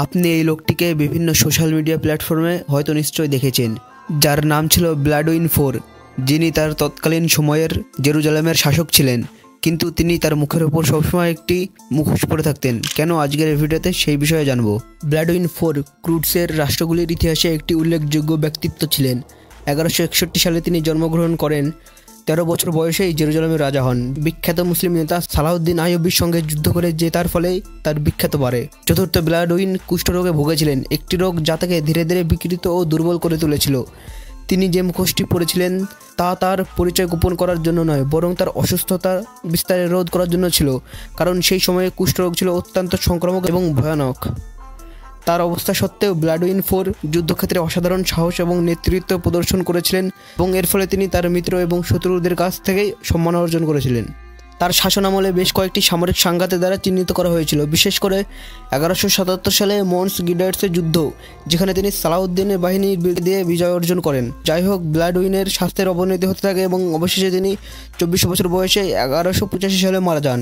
আপনি এই লোকটিকে বিভিন্ন সোশ্যাল মিডিয়া প্ল্যাটফর্মে হয়তো নিশ্চয়ই দেখেছেন, যার নাম ছিল ব্লাডউইন IV, যিনি তার তৎকালীন সময়ের জেরুজালেমের শাসক ছিলেন। কিন্তু তিনি তার মুখের ওপর সবসময় একটি মুখোশ পরে থাকতেন। কেন? আজকের এই ভিডিওতে সেই বিষয়ে জানবো। ব্লাডউইন IV ক্রুডসের রাষ্ট্রগুলির ইতিহাসে একটি উল্লেখযোগ্য ব্যক্তিত্ব ছিলেন। 1161 সালে তিনি জন্মগ্রহণ করেন। 13 বছর বয়সেই জেরুজালেমের রাজা হন। বিখ্যাত মুসলিম নেতা সালাহউদ্দিন আইয়ুবীর সঙ্গে যুদ্ধ করে জেতার ফলেই তার বিখ্যাত বাড়ে। চতুর্থ ব্লাডউইন কুষ্ঠরোগে ভুগেছিলেন, একটি রোগ যা তাকে ধীরে ধীরে বিকৃত ও দুর্বল করে তুলেছিল। তিনি যে মুখোশটি পরেছিলেন তা তার পরিচয় গোপন করার জন্য নয়, বরং তার অসুস্থতা বিস্তারে রোধ করার জন্য ছিল, কারণ সেই সময়ে কুষ্ঠরোগ ছিল অত্যন্ত সংক্রামক এবং ভয়ানক। তার অবস্থা সত্ত্বেও ব্লাডউইন IV যুদ্ধক্ষেত্রে অসাধারণ সাহস এবং নেতৃত্ব প্রদর্শন করেছিলেন এবং এর ফলে তিনি তার মিত্র এবং শত্রুদের কাছ থেকেই সম্মান অর্জন করেছিলেন। তার শাসনামলে বেশ কয়েকটি সামরিক সংঘাতের দ্বারা চিহ্নিত করা হয়েছিল, বিশেষ করে 1177 সালে মন্স গিডার্সের যুদ্ধ, যেখানে তিনি সালাহউদ্দিনের বাহিনীর দিয়ে বিজয় অর্জন করেন। যাই হোক, ব্লাডউইনের স্বাস্থ্যের অবনতি হতে থাকে এবং অবশেষে তিনি 24 বছর বয়সে 1185 সালে মারা যান।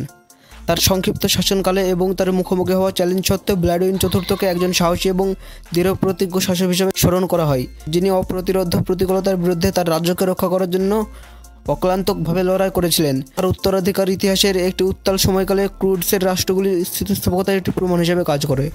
তার সংক্ষিপ্ত শাসনকালে এবং তার মুখোমুখি হওয়া চ্যালেঞ্জ সত্ত্বেও ব্লাডউইন চতুর্থকে একজন সাহসী এবং দৃঢ়প্রতিজ্ঞ শাসক হিসেবে স্মরণ করা হয়, যিনি অপ্রতিরোধ্য প্রতিকূলতার বিরুদ্ধে তার রাজ্যকে রক্ষা করার জন্য অক্লান্তভাবে লড়াই করেছিলেন। তার উত্তরাধিকার ইতিহাসের একটি উত্তাল সময়কালে ক্রুডসের রাষ্ট্রগুলির স্থিতিস্থাপকতার একটি প্রমাণ হিসেবে কাজ করে।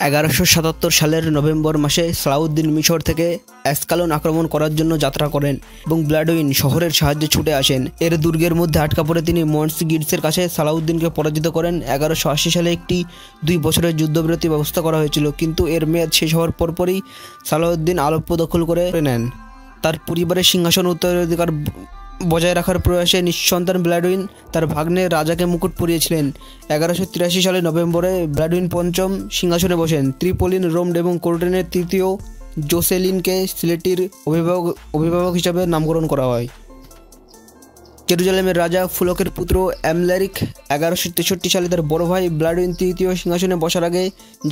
1177 সালের নভেম্বর মাসে সালাহউদ্দিন মিশর থেকে অ্যাসকালন আক্রমণ করার জন্য যাত্রা করেন এবং ব্লাডউইন শহরের সাহায্যে ছুটে আসেন। এর দুর্গের মধ্যে আটকা পড়ে তিনি মন্স গিডসের কাছে সালাহউদ্দিনকে পরাজিত করেন। 1180 সালে একটি 2 বছরের যুদ্ধবিরতি ব্যবস্থা করা হয়েছিল, কিন্তু এর মেয়াদ শেষ হওয়ার পরপরই সালাহউদ্দিন আলেপ্পো দখল করে নেন। তার পরিবারের সিংহাসন উত্তরাধিকার বজায় রাখার প্রয়াসে নিঃসন্তান ব্লাডউইন তার ভাগ্নে রাজাকে মুকুট পরিয়েছিলেন। 1183 সালে নভেম্বরে ব্লাডউইন পঞ্চম সিংহাসনে বসেন। ত্রিপোলিন, রোম এবং কোর্টেনের তৃতীয় জোসেলিনকে সিলেটির অভিভাবক হিসাবে নামকরণ করা হয়। জেরুজালেমের রাজা ফুলকের পুত্র অ্যামলারিক 1163 সালে তার বড় ভাই ব্লাডউইন তৃতীয় সিংহাসনে বসার আগে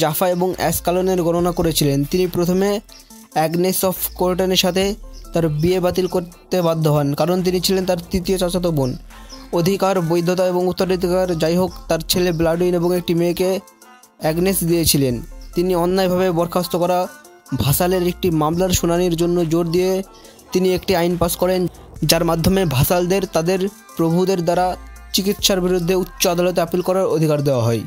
জাফা এবং অ্যাসকালনের গণনা করেছিলেন। তিনি প্রথমে অ্যাগনেস অফ কোর্টেনের সাথে তার বিয়ে বাতিল করতে বাধ্য হন, কারণ তিনি ছিলেন তার তৃতীয় চাচাতো বোন। অধিকার, বৈধতা এবং উত্তরাধিকার যাই হোক, তার ছেলে ব্লাডউইন এবং একটি মেয়েকে অ্যাগনেস দিয়েছিলেন। তিনি অন্যায়ভাবে বরখাস্ত করা ভাসালের একটি মামলার শুনানির জন্য জোর দিয়ে তিনি একটি আইন পাস করেন, যার মাধ্যমে ভাসালদের তাদের প্রভুদের দ্বারা চিকিৎসার বিরুদ্ধে উচ্চ আদালতে আপিল করার অধিকার দেওয়া হয়।